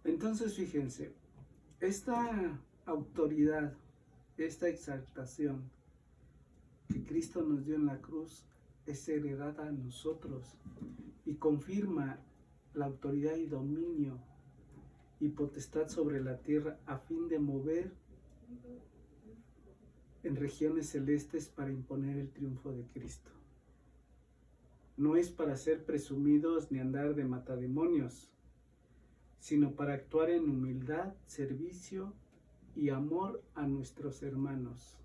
Entonces, fíjense, esta autoridad, esta exaltación que Cristo nos dio en la cruz es heredada a nosotros y confirma la autoridad y dominio y potestad sobre la tierra a fin de mover en regiones celestes para imponer el triunfo de Cristo. No es para ser presumidos ni andar de matademonios, sino para actuar en humildad, servicio y amor a nuestros hermanos.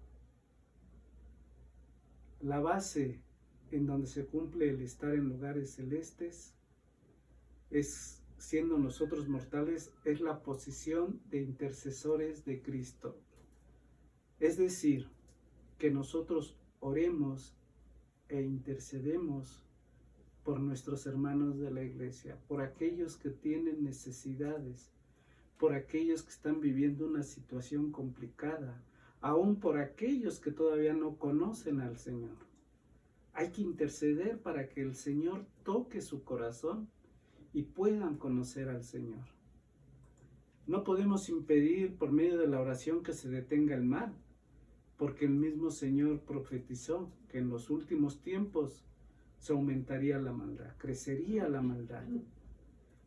La base en donde se cumple el estar en lugares celestes es, siendo nosotros mortales, es la posición de intercesores de Cristo. Es decir, que nosotros oremos e intercedemos por nuestros hermanos de la iglesia, por aquellos que tienen necesidades, por aquellos que están viviendo una situación complicada, aún por aquellos que todavía no conocen al Señor. Hay que interceder para que el Señor toque su corazón y puedan conocer al Señor. No podemos impedir por medio de la oración que se detenga el mal, porque el mismo Señor profetizó que en los últimos tiempos se aumentaría la maldad, crecería la maldad.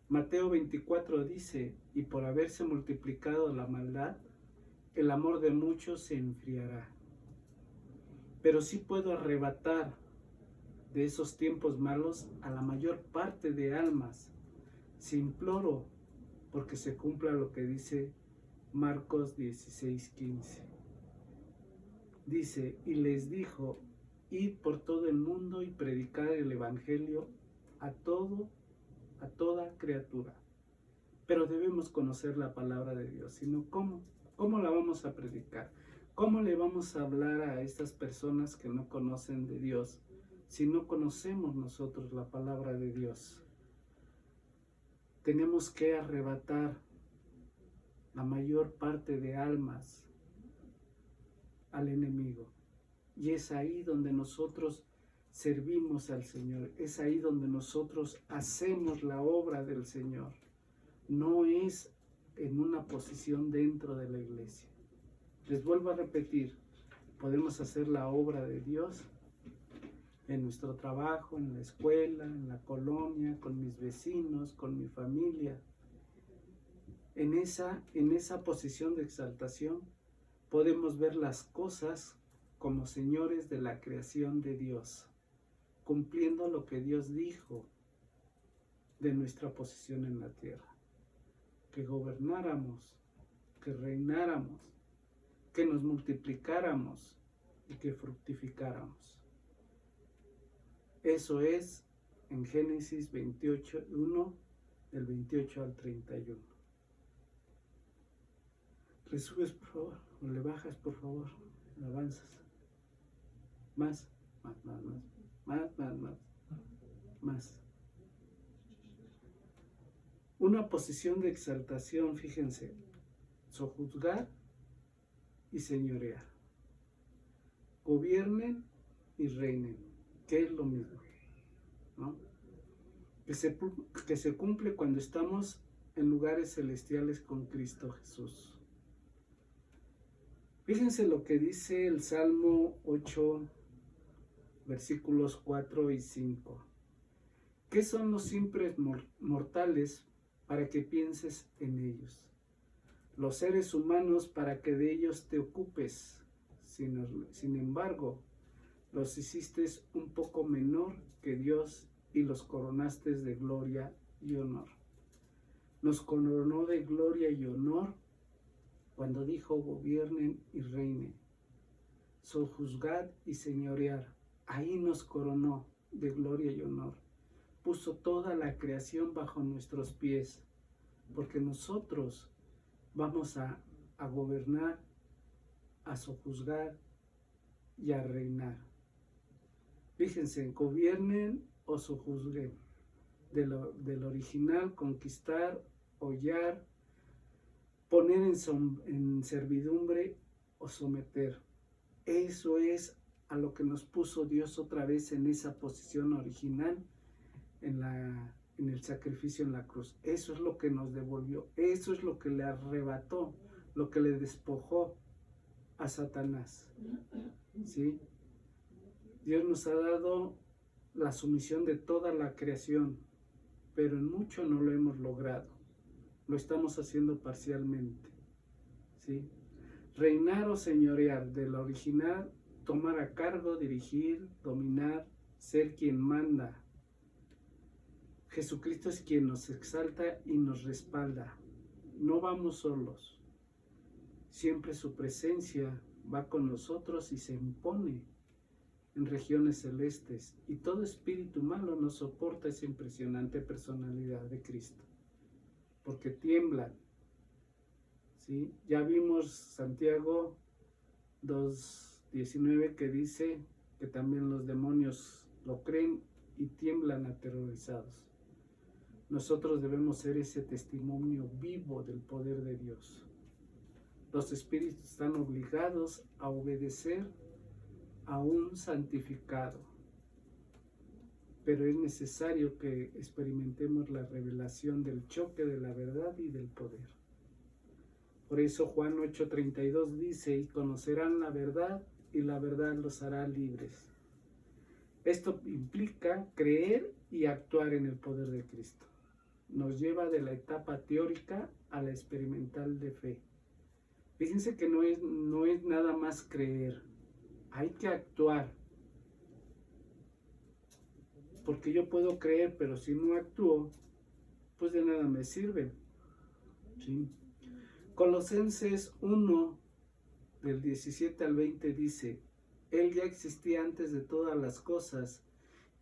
Mateo 24 dice, y por haberse multiplicado la maldad, el amor de muchos se enfriará. Pero sí puedo arrebatar de esos tiempos malos a la mayor parte de almas, si imploro porque se cumpla lo que dice Marcos 16:15. Dice, y les dijo, id por todo el mundo y predicar el evangelio a toda criatura. Pero debemos conocer la palabra de Dios, sino ¿cómo la vamos a predicar? ¿Cómo le vamos a hablar a estas personas que no conocen de Dios si no conocemos nosotros la palabra de Dios? Tenemos que arrebatar la mayor parte de almas al enemigo. Y es ahí donde nosotros servimos al Señor. Es ahí donde nosotros hacemos la obra del Señor. No es en una posición dentro de la iglesia. Les vuelvo a repetir, podemos hacer la obra de Dios en nuestro trabajo, en la escuela, en la colonia, con mis vecinos, con mi familia. En esa posición de exaltación podemos ver las cosas como señores de la creación de Dios, cumpliendo lo que Dios dijo de nuestra posición en la tierra, que gobernáramos, que reináramos, que nos multiplicáramos y que fructificáramos. Eso es en Génesis 28:1, del 28 al 31. ¿Le subes, por favor? ¿O le bajas, por favor? ¿Le avanzas? Más. Una posición de exaltación, fíjense, sojuzgar y señorear. Gobiernen y reinen, que es lo mismo, ¿no? Que se cumple cuando estamos en lugares celestiales con Cristo Jesús. Fíjense lo que dice el Salmo 8, versículos 4 y 5. ¿Qué son los simples mortales para que pienses en ellos? Los seres humanos para que de ellos te ocupes. Sin embargo, los hiciste un poco menor que Dios y los coronaste de gloria y honor. Nos coronó de gloria y honor cuando dijo gobiernen y reinen, sojuzgad y señorear. Ahí nos coronó de gloria y honor. Puso toda la creación bajo nuestros pies, porque nosotros vamos a gobernar, a sojuzgar y a reinar. Fíjense, gobiernen o sojuzguen. Del original, conquistar, hollar, poner en servidumbre o someter. Eso es a lo que nos puso Dios otra vez en esa posición original en en el sacrificio en la cruz. Eso es lo que nos devolvió, eso es lo que le arrebató, lo que le despojó a Satanás. ¿Sí? Dios nos ha dado la sumisión de toda la creación, pero en mucho no lo hemos logrado. Lo estamos haciendo parcialmente. ¿Sí? Reinar o señorear de la original, tomar a cargo, dirigir, dominar, ser quien manda. Jesucristo es quien nos exalta y nos respalda. No vamos solos. Siempre su presencia va con nosotros y se impone en regiones celestes. Y todo espíritu malo no soporta esa impresionante personalidad de Cristo, porque tiemblan. ¿Sí? Ya vimos Santiago 2:19 que dice que también los demonios lo creen y tiemblan aterrorizados. Nosotros debemos ser ese testimonio vivo del poder de Dios. Los espíritus están obligados a obedecer a un santificado, pero es necesario que experimentemos la revelación del choque de la verdad y del poder. Por eso Juan 8:32 dice: y conocerán la verdad, y la verdad los hará libres. Esto implica creer y actuar en el poder de Cristo. Nos lleva de la etapa teórica a la experimental de fe. Fíjense que no es nada más creer, hay que actuar. Porque yo puedo creer, pero si no actúo, pues de nada me sirve. ¿Sí? Colosenses 1, del 17 al 20 dice: Él ya existía antes de todas las cosas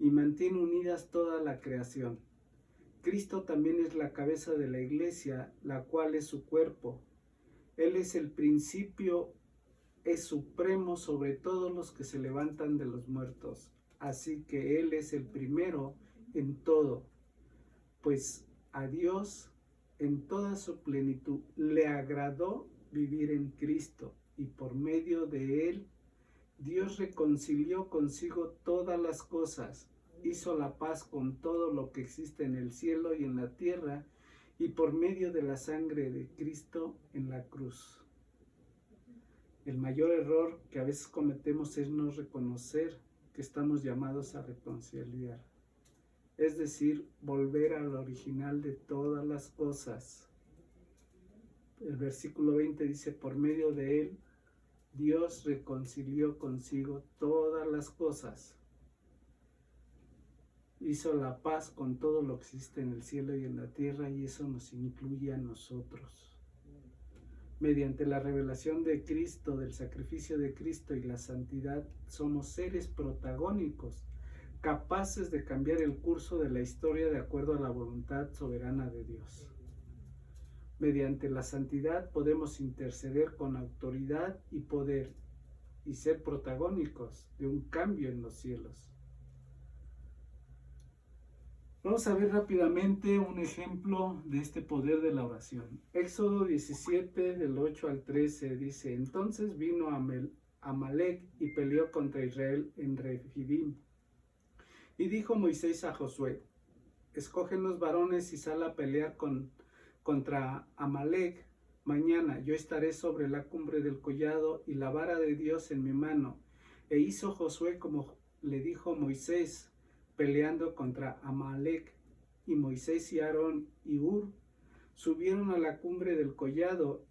y mantiene unidas toda la creación. Cristo también es la cabeza de la iglesia, la cual es su cuerpo. Él es el principio, es supremo sobre todos los que se levantan de los muertos. Así que Él es el primero en todo, pues a Dios en toda su plenitud le agradó vivir en Cristo, y por medio de Él Dios reconcilió consigo todas las cosas, hizo la paz con todo lo que existe en el cielo y en la tierra, y por medio de la sangre de Cristo en la cruz. El mayor error que a veces cometemos es no reconocer que estamos llamados a reconciliar, es decir, volver al original de todas las cosas. El versículo 20 dice: por medio de Él, Dios reconcilió consigo todas las cosas. Hizo la paz con todo lo que existe en el cielo y en la tierra, y eso nos incluye a nosotros. Mediante la revelación de Cristo, del sacrificio de Cristo y la santidad, somos seres protagónicos, capaces de cambiar el curso de la historia de acuerdo a la voluntad soberana de Dios. Mediante la santidad podemos interceder con autoridad y poder y ser protagónicos de un cambio en los cielos. Vamos a ver rápidamente un ejemplo de este poder de la oración. Éxodo 17, del 8 al 13 dice: entonces vino Amalec y peleó contra Israel en Refidim. Y dijo Moisés a Josué: escogen los varones y sal a pelear contra Amalec. Mañana yo estaré sobre la cumbre del collado y la vara de Dios en mi mano. E hizo Josué como le dijo Moisés, peleando contra Amalec. Y Moisés y Aarón y Hur subieron a la cumbre del collado,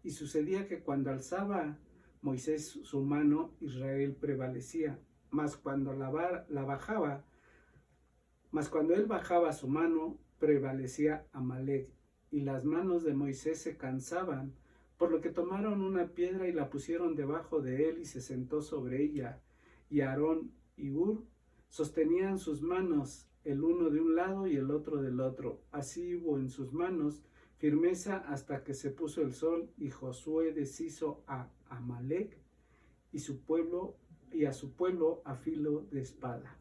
y sucedía que cuando alzaba Moisés su mano, Israel prevalecía, mas cuando él bajaba su mano, prevalecía Amalec, y las manos de Moisés se cansaban, por lo que tomaron una piedra y la pusieron debajo de él, y se sentó sobre ella. Y Aarón y Hur sostenían sus manos, el uno de un lado y el otro del otro. Así hubo en sus manos firmeza hasta que se puso el sol, y Josué deshizo a Amalec y a su pueblo a filo de espada.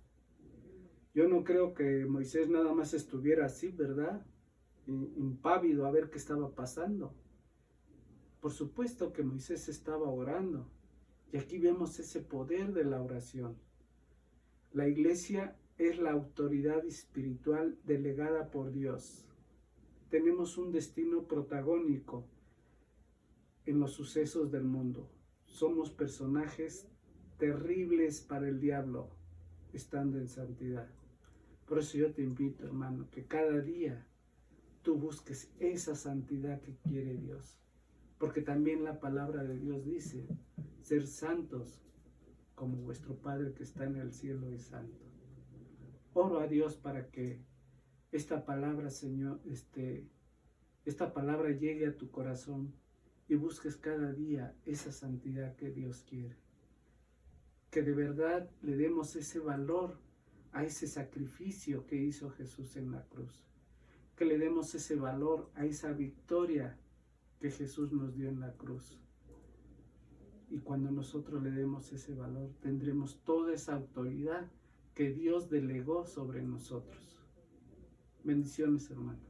Yo no creo que Moisés nada más estuviera así, ¿verdad? Impávido a ver qué estaba pasando. Por supuesto que Moisés estaba orando. Y aquí vemos ese poder de la oración. La iglesia es la autoridad espiritual delegada por Dios. Tenemos un destino protagónico en los sucesos del mundo. Somos personajes terribles para el diablo, estando en santidad. Por eso yo te invito, hermano, que cada día tú busques esa santidad que quiere Dios. Porque también la palabra de Dios dice, ser santos como vuestro Padre que está en el cielo es santo. Oro a Dios para que esta palabra, Señor, esta palabra llegue a tu corazón y busques cada día esa santidad que Dios quiere. Que de verdad le demos ese valor a ese sacrificio que hizo Jesús en la cruz. Que le demos ese valor a esa victoria que Jesús nos dio en la cruz. Y cuando nosotros le demos ese valor, tendremos toda esa autoridad que Dios delegó sobre nosotros. Bendiciones, hermano.